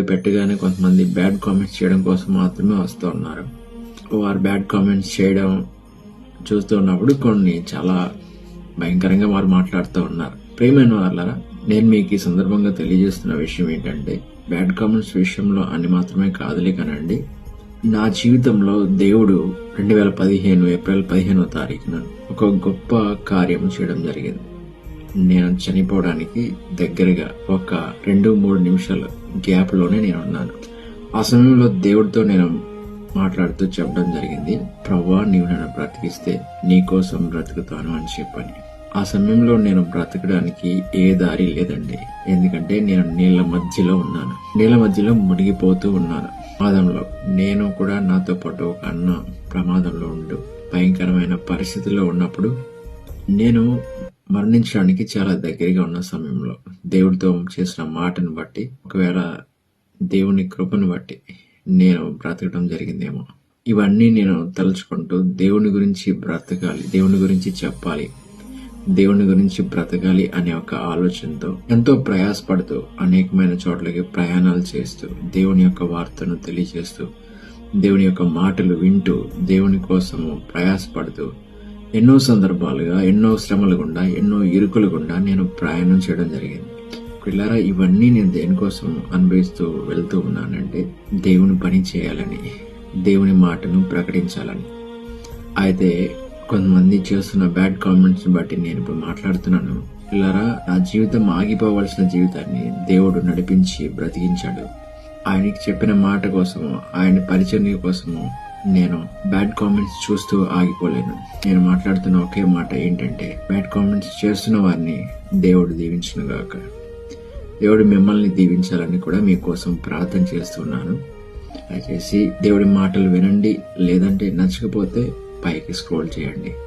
పెట్టగానే కొంతమంది bad comments చేయడం కోసం మాత్రమే వస్తూ ఉన్నారు. వారు బ్యాడ్ కామెంట్స్ చేయడం చూస్తూ ఉన్నప్పుడు కొన్ని చాలా భయంకరంగా వారు మాట్లాడుతూ ఉన్నారు. ప్రియమైన వాళ్ళారా, నేను మీకు ఈ సందర్భంగా తెలియజేస్తున్న విషయం ఏంటంటే, బ్యాడ్ కామెంట్స్ విషయంలో అని మాత్రమే కాదులే కానండి, నా జీవితంలో దేవుడు 2015 ఏప్రిల్ 15వ తారీఖున ఒక గొప్ప కార్యం చేయడం జరిగింది. నేను చనిపోవడానికి దగ్గరగా ఒక 2-3 నిమిషాల గ్యాప్ లోనే నేను ఉన్నాను. ఆ సమయంలో దేవుడితో నేను మాట్లాడుతూ చెప్పడం జరిగింది, ప్రభువా నీవు నన్ను బ్రతికిస్తే నీ కోసం బ్రతుకుతాను అని చెప్పని. ఆ సమయంలో నేను బ్రతకడానికి ఏ దారి లేదండి. ఎందుకంటే నేను నీళ్ల మధ్యలో ఉన్నాను, నీళ్ల మధ్యలో మునిగిపోతూ ఉన్నాను. ప్రమాదంలో నేను కూడా నాతో పాటు ఒక అన్న ప్రమాదంలో ఉంటూ భయంకరమైన పరిస్థితిలో ఉన్నప్పుడు, నేను మరణించడానికి చాలా దగ్గరగా ఉన్న సమయంలో దేవుడితో చేసిన మాటను బట్టి, ఒకవేళ దేవుని కృపను బట్టి నేను బ్రతకడం జరిగిందేమో. ఇవన్నీ నేను తలుచుకుంటూ దేవుని గురించి బ్రతకాలి, దేవుని గురించి చెప్పాలి, దేవుని గురించి బ్రతకాలి అనే ఒక ఆలోచనతో ఎంతో ప్రయాసపడుతూ అనేకమైన చోట్లకి ప్రయాణాలు చేస్తూ దేవుని యొక్క వార్తను తెలియజేస్తూ దేవుని యొక్క మాటలు వింటూ దేవుని కోసము ప్రయాసపడుతూ ఎన్నో సందర్భాలుగా, ఎన్నో శ్రమలు గుండా, ఎన్నో ఇరుకులు గుండా నేను ప్రయాణం చేయడం జరిగింది. పిల్లరా, ఇవన్నీ నేను దేనికోసం అనుభవిస్తూ వెళ్తూ ఉన్నానంటే, దేవుని పని చేయాలని, దేవుని మాటను ప్రకటించాలని. అయితే కొంతమంది చేస్తున్న బ్యాడ్ కామెంట్స్ బట్టి నేను ఇప్పుడు మాట్లాడుతున్నాను. పిల్లరా, నా జీవితం ఆగిపోవలసిన జీవితాన్ని దేవుడు నడిపించి బ్రతికించాడు. ఆయనకి చెప్పిన మాట కోసము, ఆయన పరిచర్య కోసము నేను బ్యాడ్ కామెంట్స్ చూస్తూ ఆగిపోలేను. నేను మాట్లాడుతున్న ఒకే మాట ఏంటంటే, బ్యాడ్ కామెంట్స్ చేస్తున్న వారిని దేవుడు దీవించును గాక. దేవుడు మిమ్మల్ని దీవించాలని కూడా మీకోసం ప్రార్థన చేస్తున్నాను. దయచేసి దేవుడి మాటలు వినండి, లేదంటే నచ్చకపోతే పైకి స్క్రోల్ చేయండి.